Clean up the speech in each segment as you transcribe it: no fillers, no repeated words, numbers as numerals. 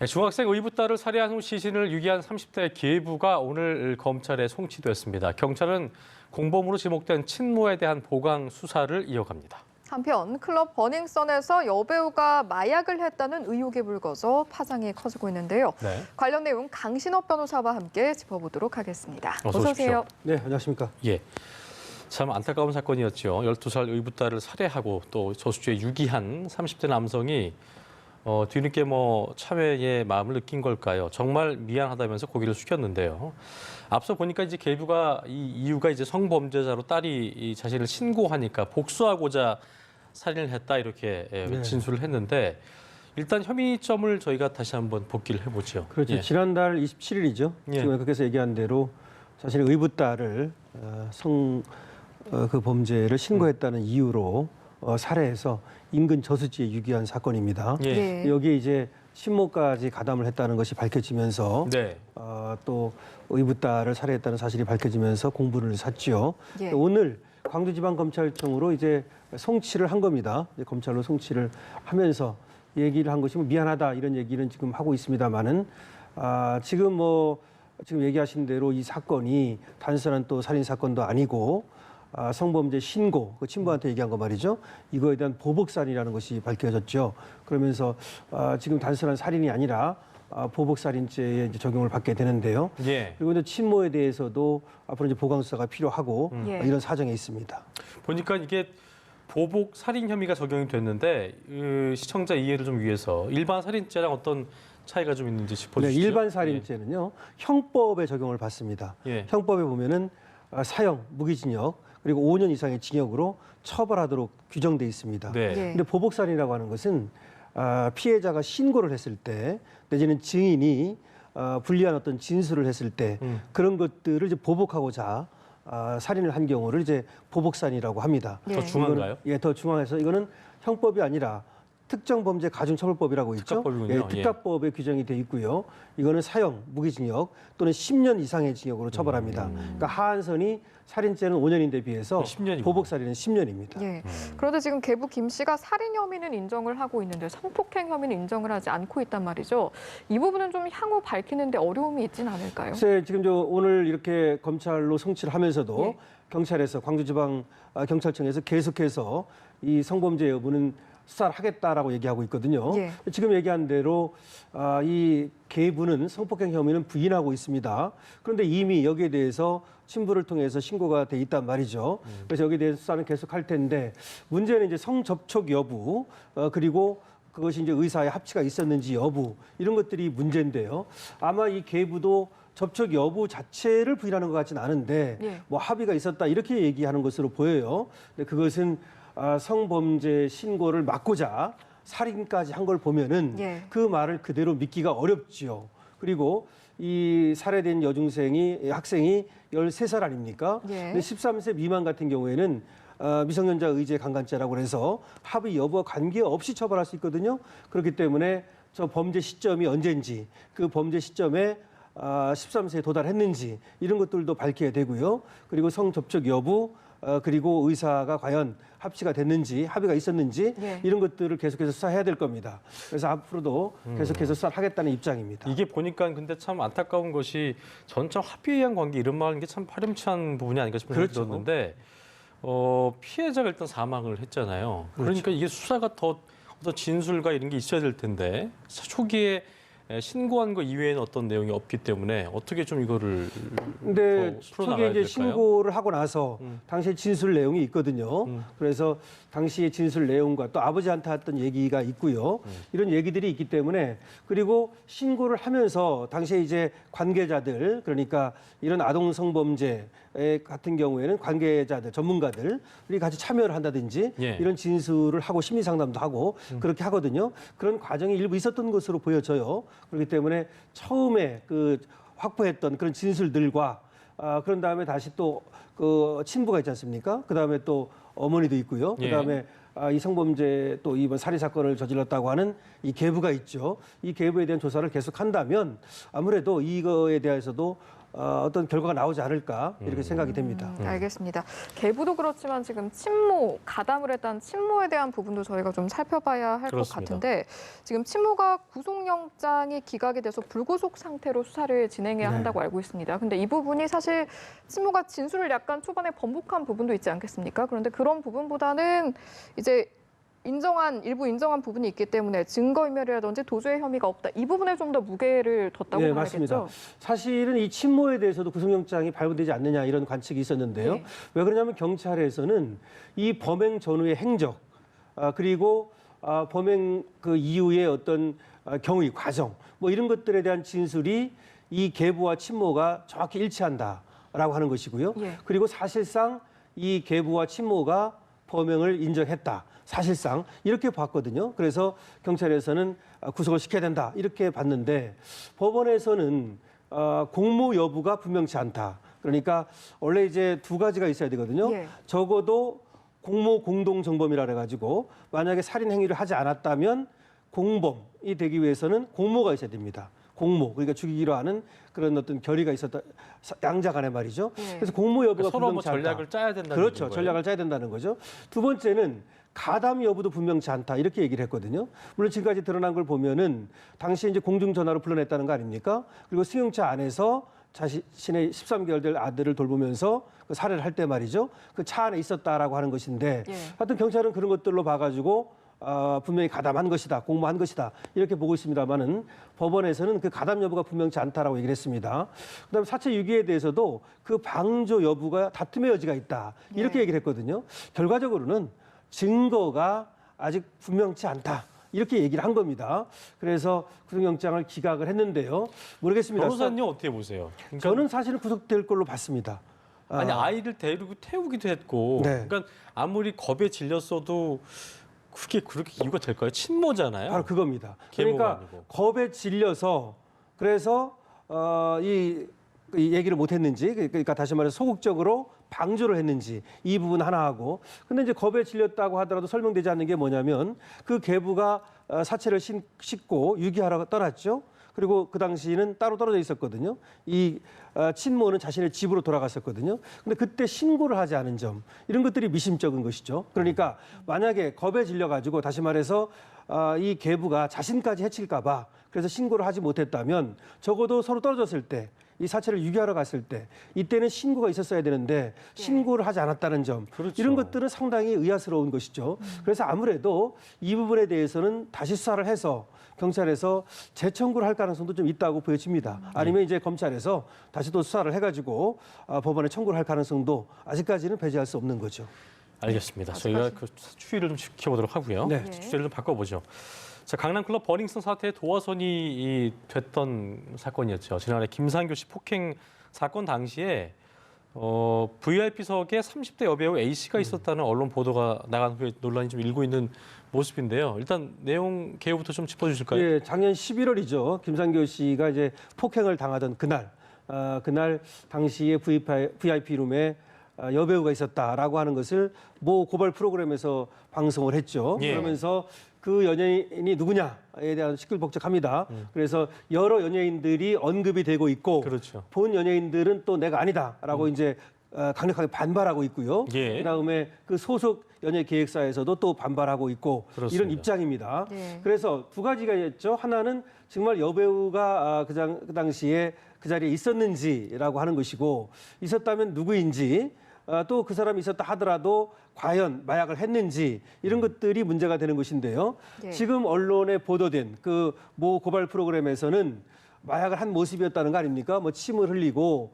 중학생 의붓 딸을 살해한 후 시신을 유기한 30대 계부가 오늘 검찰에 송치됐습니다. 경찰은 공범으로 지목된 친모에 대한 보강 수사를 이어갑니다. 한편 클럽 버닝썬에서 여배우가 마약을 했다는 의혹이 불거져 파장이 커지고 있는데요. 네. 관련 내용 강신업 변호사와 함께 짚어보도록 하겠습니다. 어서 오십시오. 네, 안녕하십니까. 예. 참 안타까운 사건이었죠. 12살 의붓 딸을 살해하고 또 저수지에 유기한 30대 남성이 뒤늦게 참회의 마음을 느낀 걸까요? 정말 미안하다면서 고개를 숙였는데요. 앞서 보니까 이제 계부가 이 이유가 이제 성범죄자로 딸이 이 자신을 신고하니까 복수하고자 살인을 했다 이렇게 진술을 했는데 일단 혐의점을 저희가 다시 한번 복기를 해보죠. 그렇죠. 예. 지난달 27일이죠. 예. 지금 께서 얘기한 대로 자신의 의붓 딸을 그 범죄를 신고했다는 이유로 살해해서 인근 저수지에 유기한 사건입니다. 예. 네. 여기에 이제 신모까지 가담을 했다는 것이 밝혀지면서 네. 또 의붓 딸을 살해했다는 사실이 밝혀지면서 공분을 샀죠. 예. 오늘 광주지방검찰청으로 이제 송치를 한 겁니다. 이제 검찰로 송치를 하면서 얘기를 한 것이 미안하다 이런 얘기는 지금 하고 있습니다만은 지금 지금 얘기하신 대로 이 사건이 단순한 또 살인 사건도 아니고 성범죄 신고, 그 친부한테 얘기한 거 말이죠. 이거에 대한 보복살인이라는 것이 밝혀졌죠. 그러면서 지금 단순한 살인이 아니라 보복살인죄에 이제 적용을 받게 되는데요. 예. 그리고 이제 친모에 대해서도 앞으로 이제 보강 수사가 필요하고 예. 이런 사정에 있습니다. 보니까 이게 보복 살인 혐의가 적용이 됐는데 시청자 이해를 좀 위해서 일반 살인죄랑 어떤 차이가 좀 있는지 짚어주시죠. 네, 일반 살인죄는요 형법에 적용을 받습니다. 예. 형법에 보면은 사형, 무기징역 그리고 5년 이상의 징역으로 처벌하도록 규정돼 있습니다. 네. 예. 근데 보복살인이라고 하는 것은 피해자가 신고를 했을 때 내지는 증인이 불리한 어떤 진술을 했을 때 그런 것들을 이제 보복하고자 살인을 한 경우를 이제 보복살인이라고 합니다. 예. 더 중한가요? 예, 더 중앙에서 이거는 형법이 아니라 특정범죄 가중처벌법이라고 있죠. 특가법이군요. 예, 특가법에 규정이 돼 있고요. 이거는 사형, 무기징역 또는 10년 이상의 징역으로 처벌합니다. 그러니까 하한선이 살인죄는 5년인데 비해서 10년이군요. 보복살인은 10년입니다. 예. 그런데 지금 계부 김 씨가 살인 혐의는 인정을 하고 있는데 성폭행 혐의는 인정을 하지 않고 있단 말이죠. 이 부분은 좀 향후 밝히는데 어려움이 있지는 않을까요? 글쎄, 지금 오늘 이렇게 검찰로 송치를 하면서도 예. 경찰에서 광주지방 경찰청에서 계속해서 이 성범죄 여부는 수사를 하겠다라고 얘기하고 있거든요. 예. 지금 얘기한 대로 이 계부는 성폭행 혐의는 부인하고 있습니다. 그런데 이미 여기에 대해서 친부를 통해서 신고가 돼 있단 말이죠. 그래서 여기에 대해서 수사는 계속 할 텐데 문제는 이제 성접촉 여부 그리고 그것이 이제 의사의 합치가 있었는지 여부 이런 것들이 문제인데요. 아마 이 계부도 접촉 여부 자체를 부인하는 것 같지는 않은데 예. 합의가 있었다 이렇게 얘기하는 것으로 보여요. 근데 그것은 성범죄 신고를 막고자 살인까지 한 걸 보면은 예. 그 말을 그대로 믿기가 어렵지요. 그리고 이 살해된 학생이 13살 아닙니까? 예. 근데 13세 미만 같은 경우에는 미성년자 의제 강간죄라고 해서 합의 여부와 관계없이 처벌할 수 있거든요. 그렇기 때문에 저 범죄 시점이 언젠지 그 범죄 시점에 13세에 도달했는지 이런 것들도 밝혀야 되고요. 그리고 성접촉 여부 그리고 의사가 과연 합치가 됐는지 합의가 있었는지 예. 이런 것들을 계속해서 수사해야 될 겁니다. 그래서 앞으로도 계속해서 수사를 하겠다는 입장입니다. 이게 보니까 근데 참 안타까운 것이 전적 합의에 의한 관계 이런 말하는 게 참 파렴치한 부분이 아닌가 싶은 생각이 그렇죠. 들었는데 피해자가 일단 사망을 했잖아요. 그러니까 그렇죠. 이게 수사가 더 어떤 진술과 이런 게 있어야 될 텐데 초기에 신고한 거 이외에는 어떤 내용이 없기 때문에 어떻게 좀 이거를 근데 더 풀어나가야 초기에 이제 될까요? 신고를 하고 나서 당시에 진술 내용이 있거든요. 그래서 당시의 진술 내용과 또 아버지한테 했던 얘기가 있고요. 이런 얘기들이 있기 때문에 그리고 신고를 하면서 당시에 이제 관계자들 그러니까 이런 아동 성범죄 같은 경우에는 관계자들 전문가들이 같이 참여를 한다든지 예. 이런 진술을 하고 심리 상담도 하고 그렇게 하거든요. 그런 과정이 일부 있었던 것으로 보여져요. 그렇기 때문에 처음에 확보했던 그런 진술들과 그런 다음에 다시 또 그 친부가 있지 않습니까? 그 다음에 또 어머니도 있고요. 그 다음에 이 성범죄 또 이번 살인 사건을 저질렀다고 하는 이 계부가 있죠. 이 계부에 대한 조사를 계속 한다면 아무래도 이거에 대해서도 어떤 결과가 나오지 않을까 이렇게 생각이 됩니다. 알겠습니다. 계부도 그렇지만 지금 친모, 가담을 했다는 친모에 대한 부분도 저희가 좀 살펴봐야 할 것 그렇습니다. 같은데 지금 친모가 구속영장이 기각이 돼서 불구속 상태로 수사를 진행해야 네. 한다고 알고 있습니다. 근데 이 부분이 사실 친모가 진술을 약간 초반에 번복한 부분도 있지 않겠습니까? 그런데 그런 부분보다는 이제 일부 인정한 부분이 있기 때문에 증거인멸이라든지 도주의 혐의가 없다. 이 부분에 좀 더 무게를 뒀다고 네, 봐야겠죠? 맞습니다. 사실은 이 친모에 대해서도 구속영장이 발부되지 않느냐 이런 관측이 있었는데요. 네. 왜 그러냐면 경찰에서는 이 범행 전후의 행적 그리고 범행 그 이후의 어떤 경위, 과정 뭐 이런 것들에 대한 진술이 이 계부와 친모가 정확히 일치한다라고 하는 것이고요. 예. 그리고 사실상 이 계부와 친모가 범행을 인정했다. 사실상 이렇게 봤거든요. 그래서 경찰에서는 구속을 시켜야 된다 이렇게 봤는데 법원에서는 공모 여부가 분명치 않다. 그러니까 원래 이제 두 가지가 있어야 되거든요. 예. 적어도 공모 공동 정범이라 그래가지고 만약에 살인 행위를 하지 않았다면 공범이 되기 위해서는 공모가 있어야 됩니다. 공모 그러니까 죽이기로 하는 그런 어떤 결의가 있었다 양자 간에 말이죠. 예. 그래서 공모 여부가 서로 뭐 분명치 않다. 전략을 짜야 된다는 그렇죠. 거예요. 전략을 짜야 된다는 거죠. 두 번째는 가담 여부도 분명치 않다 이렇게 얘기를 했거든요. 물론 지금까지 드러난 걸 보면은 당시에 이제 공중 전화로 불러냈다는 거 아닙니까? 그리고 승용차 안에서 자신의 13개월 될 아들을 돌보면서 그 살해를 할 때 말이죠. 그 차 안에 있었다라고 하는 것인데, 예. 하여튼 경찰은 그런 것들로 봐가지고 분명히 가담한 것이다, 공모한 것이다 이렇게 보고 있습니다만은 법원에서는 그 가담 여부가 분명치 않다라고 얘기를 했습니다. 그다음에 사체 유기에 대해서도 그 방조 여부가 다툼의 여지가 있다 이렇게 예. 얘기를 했거든요. 결과적으로는 증거가 아직 분명치 않다. 이렇게 얘기를 한 겁니다. 그래서 구속영장을 기각을 했는데요. 모르겠습니다. 변호사님 어떻게 보세요? 그러니까 저는 사실은 구속될 걸로 봤습니다. 아니 아이를 데리고 태우기도 했고, 네. 그러니까 아무리 겁에 질렸어도 그게 그렇게 이유가 될까요? 친모잖아요. 바로 그겁니다. 계모가 그러니까 아니고. 겁에 질려서 그래서 이 얘기를 못했는지 그러니까 다시 말해서 소극적으로 방조를 했는지 이 부분 하나 하고 근데 이제 겁에 질렸다고 하더라도 설명되지 않는 게 뭐냐면 그 계부가 사체를 싣고 유기하러 떠났죠. 그리고 그 당시에는 따로 떨어져 있었거든요. 이 친모는 자신의 집으로 돌아갔었거든요. 근데 그때 신고를 하지 않은 점 이런 것들이 미심쩍은 것이죠. 그러니까 만약에 겁에 질려가지고 다시 말해서 이 계부가 자신까지 해칠까 봐 그래서 신고를 하지 못했다면 적어도 서로 떨어졌을 때 이 사체를 유기하러 갔을 때 이때는 신고가 있었어야 되는데 신고를 하지 않았다는 점 그렇죠. 이런 것들은 상당히 의아스러운 것이죠. 그래서 아무래도 이 부분에 대해서는 다시 수사를 해서 경찰에서 재청구를 할 가능성도 좀 있다고 보여집니다. 아니면 이제 검찰에서 다시 또 수사를 해가지고 법원에 청구를 할 가능성도 아직까지는 배제할 수 없는 거죠. 알겠습니다. 저희가 그 추이를 좀 지켜보도록 하고요. 네. 주제를 좀 바꿔보죠. 자, 강남클럽 버닝썬 사태의 도화선이 됐던 사건이었죠. 지난해 김상교 씨 폭행 사건 당시에 VIP석에 30대 여배우 A 씨가 있었다는 언론 보도가 나간 후에 논란이 좀 일고 있는 모습인데요. 일단 내용 개요부터 좀 짚어주실까요? 예, 작년 11월이죠. 김상교 씨가 이제 폭행을 당하던 그날, 그날 당시에 VIP 룸에 여배우가 있었다라고 하는 것을 모 고발 프로그램에서 방송을 했죠. 예. 그러면서 그 연예인이 누구냐에 대한 시끌벅적합니다. 그래서 여러 연예인들이 언급이 되고 있고 그렇죠. 본 연예인들은 또 내가 아니다라고 이제 강력하게 반발하고 있고요. 예. 그다음에 그 소속 연예 기획사에서도 또 반발하고 있고 그렇습니다. 이런 입장입니다. 예. 그래서 두 가지가 있죠. 하나는 정말 여배우가 그 당시에 그 자리에 있었는지라고 하는 것이고 있었다면 누구인지 또 그 사람이 있었다 하더라도 과연 마약을 했는지 이런 것들이 문제가 되는 것인데요. 예. 지금 언론에 보도된 그 모 고발 프로그램에서는 마약을 한 모습이었다는 거 아닙니까? 뭐 침을 흘리고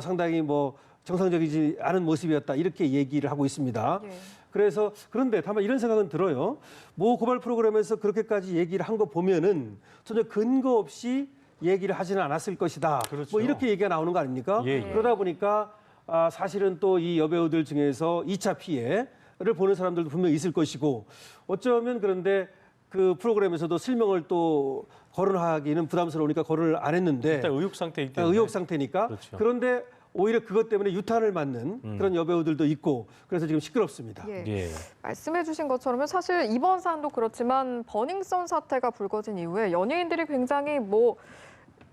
상당히 뭐 정상적이지 않은 모습이었다 이렇게 얘기를 하고 있습니다. 예. 그래서 그런데 다만 이런 생각은 들어요. 모 고발 프로그램에서 그렇게까지 얘기를 한 거 보면은 전혀 근거 없이 얘기를 하지는 않았을 것이다. 그렇죠. 뭐 이렇게 얘기가 나오는 거 아닙니까? 예, 예. 그러다 보니까 사실은 또 이 여배우들 중에서 2차 피해를 보는 사람들도 분명히 있을 것이고 어쩌면 그런데 그 프로그램에서도 설명을 또 거론하기는 부담스러우니까 거론을 안 했는데 일단 의혹 상태이기 때문에. 의혹 상태니까 그렇죠. 그런데 오히려 그것 때문에 유탄을 맞는 그런 여배우들도 있고 그래서 지금 시끄럽습니다. 예. 예. 말씀해주신 것처럼 사실 이번 사안도 그렇지만 버닝썬 사태가 불거진 이후에 연예인들이 굉장히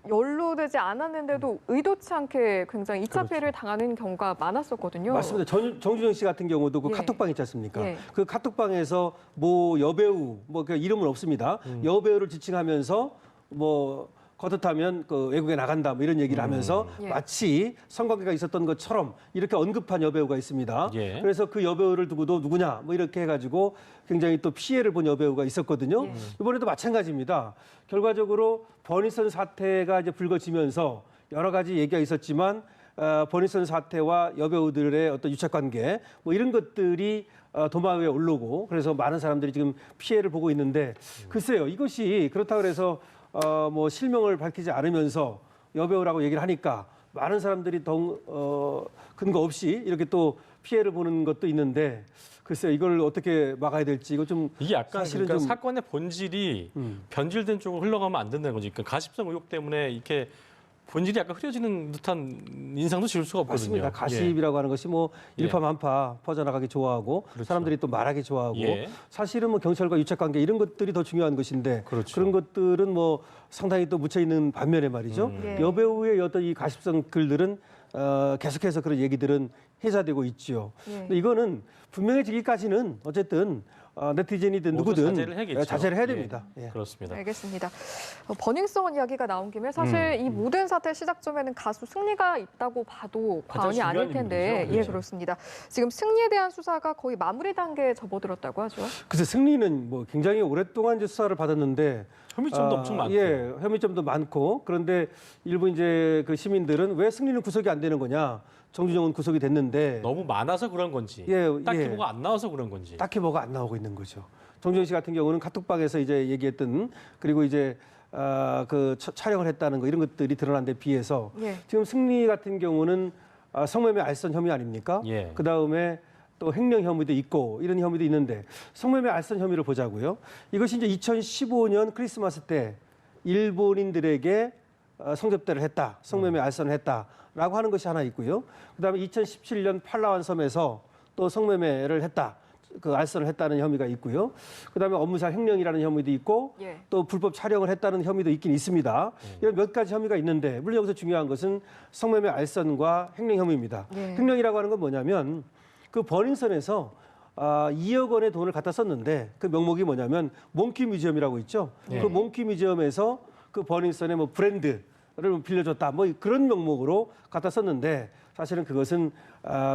연루되지 않았는데도 의도치 않게 굉장히 2차 그렇죠. 피해를 당하는 경우가 많았었거든요. 맞습니다. 정준영 씨 같은 경우도 그 예. 카톡방 있지 않습니까? 예. 그 카톡방에서 뭐 여배우, 그 이름은 없습니다. 여배우를 지칭하면서 뭐 거듭하면 그 외국에 나간다 뭐 이런 얘기를 하면서 예. 마치 성관계가 있었던 것처럼 이렇게 언급한 여배우가 있습니다. 예. 그래서 그 여배우를 두고도 누구냐 뭐 이렇게 해가지고 굉장히 또 피해를 본 여배우가 있었거든요. 예. 이번에도 마찬가지입니다. 결과적으로 버니슨 사태가 이제 불거지면서 여러 가지 얘기가 있었지만 버니슨 사태와 여배우들의 어떤 유착관계 뭐 이런 것들이 도마 위에 올르고 그래서 많은 사람들이 지금 피해를 보고 있는데 글쎄요 이것이 그렇다고 해서 뭐 실명을 밝히지 않으면서 여배우라고 얘기를 하니까 많은 사람들이 근거 없이 이렇게 또 피해를 보는 것도 있는데 글쎄요 이걸 어떻게 막아야 될지 이거 좀 이게 약간 사실은 그러니까 좀 사건의 본질이 변질된 쪽으로 흘러가면 안 된다는 거지. 그러니까 가십성 의혹 때문에 이렇게 본질이 약간 흐려지는 듯한 인상도 지울 수가 없거든요. 맞습니다. 가십이라고 하는 것이 뭐 예. 일파만파 퍼져나가기 좋아하고 그렇죠. 사람들이 또 말하기 좋아하고 예. 사실은 뭐 경찰과 유착관계 이런 것들이 더 중요한 것인데 그렇죠. 런 것들은 뭐 상당히 또 묻혀 있는 반면에 말이죠. 예. 여배우의 어떤 이 가십성 글들은 계속해서 그런 얘기들은 해자되고 있죠. 예. 근데 이거는 분명해지기까지는 어쨌든 네티즌이든 모두 누구든 자제를 해야겠죠. 자제를 해야 예. 됩니다. 예. 그렇습니다. 알겠습니다. 버닝썬 이야기가 나온 김에 사실 이 모든 사태 시작점에는 가수 승리가 있다고 봐도 가장 과언이 아닐 중요한 텐데 인물이죠. 예 그렇죠. 그렇습니다. 지금 승리에 대한 수사가 거의 마무리 단계에 접어들었다고 하죠. 글쎄 승리는 뭐 굉장히 오랫동안 이제 수사를 받았는데 혐의점도 엄청 많고. 예, 혐의점도 많고 그런데 일부 이제 그 시민들은 왜 승리는 구속이 안 되는 거냐? 정준영은 구속이 됐는데 너무 많아서 그런 건지, 예, 딱히 예. 뭐가 안 나와서 그런 건지. 딱히 뭐가 안 나오고 있는 거죠. 정준영 씨 같은 경우는 카톡방에서 이제 얘기했던 그리고 이제 그 촬영을 했다는 거 이런 것들이 드러난 데 비해서 예. 지금 승리 같은 경우는 성매매 알선 혐의 아닙니까? 예. 그 다음에 또 횡령 혐의도 있고 이런 혐의도 있는데 성매매 알선 혐의를 보자고요. 이것이 이제 2015년 크리스마스 때 일본인들에게 성접대를 했다, 성매매 알선을 했다라고 하는 것이 하나 있고요. 그다음에 2017년 팔라완 섬에서 또 성매매를 했다. 그 알선을 했다는 혐의가 있고요. 그다음에 업무상 횡령이라는 혐의도 있고 예. 또 불법 촬영을 했다는 혐의도 있긴 있습니다. 이런 몇 가지 혐의가 있는데 물론 여기서 중요한 것은 성매매 알선과 횡령 혐의입니다. 예. 횡령이라고 하는 건 뭐냐면 그 버닝썬에서 2억 원의 돈을 갖다 썼는데 그 명목이 뭐냐면 몽키 뮤지엄이라고 있죠. 예. 그 몽키 뮤지엄에서 그 버닝썬의 뭐 브랜드를 빌려줬다 뭐 그런 명목으로 갖다 썼는데 사실은 그것은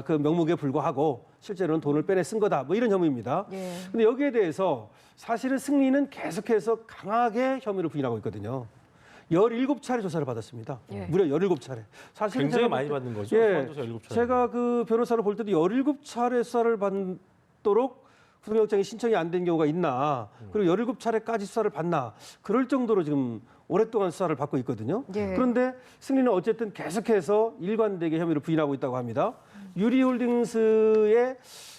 그 명목에 불과하고 실제로는 돈을 빼내 쓴 거다 뭐 이런 혐의입니다. 예. 근데 여기에 대해서 사실은 승리는 계속해서 강하게 혐의를 부인하고 있거든요. 17차례 조사를 받았습니다. 예. 무려 17차례. 사실은 굉장히 제가 많이 볼 때- 받는 거죠. 예, 소환조사 7차례. 제가 그 변호사를 볼 때도 17차례 수사를 받도록 구속영장이 신청이 안 된 경우가 있나. 그리고 17차례까지 수사를 받나. 그럴 정도로 지금 오랫동안 수사를 받고 있거든요. 예. 그런데 승리는 어쨌든 계속해서 일관되게 혐의를 부인하고 있다고 합니다. 유리홀딩스의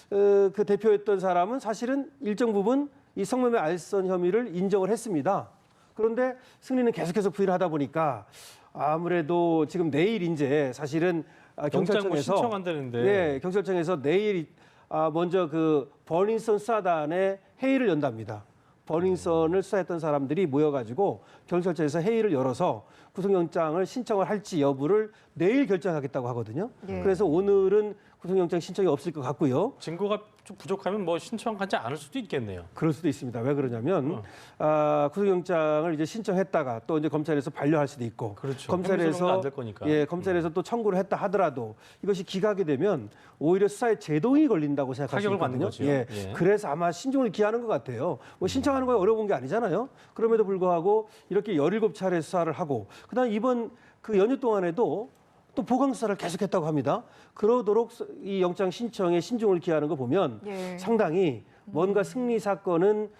그 대표였던 사람은 사실은 일정 부분 이 성매매 알선 혐의를 인정을 했습니다. 그런데 승리는 계속해서 부인을 하다 보니까 아무래도 지금 내일 이제 사실은 영장 뭐 경찰청에서 신청한다는데. 예, 경찰청에서 내일 먼저 그 버닝썬 수사단의 회의를 연답니다. 버닝썬을 수사했던 사람들이 모여가지고 경찰청에서 회의를 열어서 구속영장을 신청을 할지 여부를 내일 결정하겠다고 하거든요. 예. 그래서 오늘은 구속영장 신청이 없을 것 같고요. 증거가 좀 부족하면 뭐 신청하지 않을 수도 있겠네요. 그럴 수도 있습니다. 왜 그러냐면 구속영장을 이제 신청했다가 또 이제 검찰에서 반려할 수도 있고 그렇죠. 혐의소명도 검찰에서 안될 거니까. 예 검찰에서 또 청구를 했다 하더라도 이것이 기각이 되면 오히려 수사에 제동이 걸린다고 생각할 수 타격을 받는 있거든요. 거죠. 예. 예. 그래서 아마 신중을 기하는 것 같아요. 뭐 신청하는 거에 어려운 게 아니잖아요. 그럼에도 불구하고 이렇게 17차례 수사를 하고 그다음 이번 그 연휴 동안에도 또 보강 수사를 계속했다고 합니다. 그러도록 이 영장 신청에 신중을 기하는 거 보면 예. 상당히 뭔가 승리 사건은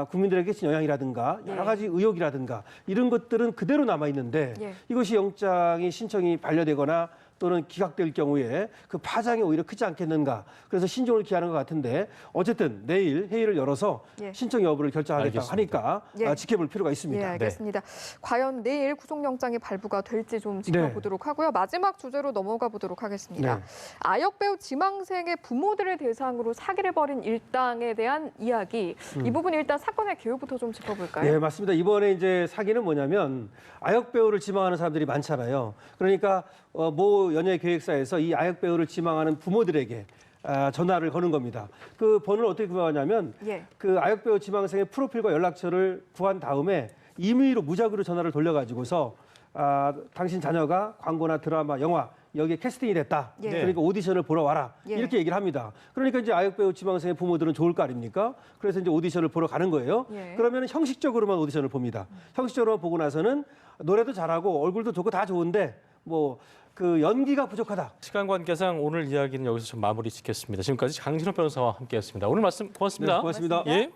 국민들에게 끼친 영향이라든가 여러 가지 의혹이라든가 이런 것들은 그대로 남아 있는데 예. 이것이 영장이 신청이 반려되거나 또는 기각될 경우에 그 파장이 오히려 크지 않겠는가. 그래서 신중을 기하는 것 같은데 어쨌든 내일 회의를 열어서 예. 신청 여부를 결정하겠다고 알겠습니다. 하니까 예. 지켜볼 필요가 있습니다. 예, 알겠습니다. 과연 내일 구속영장이 발부가 될지 좀 지켜보도록 하고요. 마지막 주제로 넘어가 보도록 하겠습니다. 네. 아역 배우 지망생의 부모들을 대상으로 사기를 벌인 일당에 대한 이야기. 이 부분 일단 사건의 개요부터 좀 짚어볼까요? 네, 맞습니다. 이번에 이제 사기는 뭐냐면 아역 배우를 지망하는 사람들이 많잖아요. 그러니까 모 연예 기획사에서 이 아역 배우를 지망하는 부모들에게 전화를 거는 겁니다. 그 번호를 어떻게 구하냐면 예. 그 아역 배우 지망생의 프로필과 연락처를 구한 다음에 임의로 무작위로 전화를 돌려가지고서 당신 자녀가 광고나 드라마, 영화 여기에 캐스팅이 됐다. 예. 그러니까 오디션을 보러 와라. 예. 이렇게 얘기를 합니다. 그러니까 이제 아역 배우 지망생의 부모들은 좋을 거 아닙니까? 그래서 이제 오디션을 보러 가는 거예요. 예. 그러면 형식적으로만 오디션을 봅니다. 형식적으로만 보고 나서는 노래도 잘하고 얼굴도 좋고 다 좋은데 뭐 그 연기가 부족하다. 시간 관계상 오늘 이야기는 여기서 좀 마무리 짓겠습니다. 지금까지 강진호 변호사와 함께했습니다. 오늘 말씀 고맙습니다. 네, 고맙습니다. 예.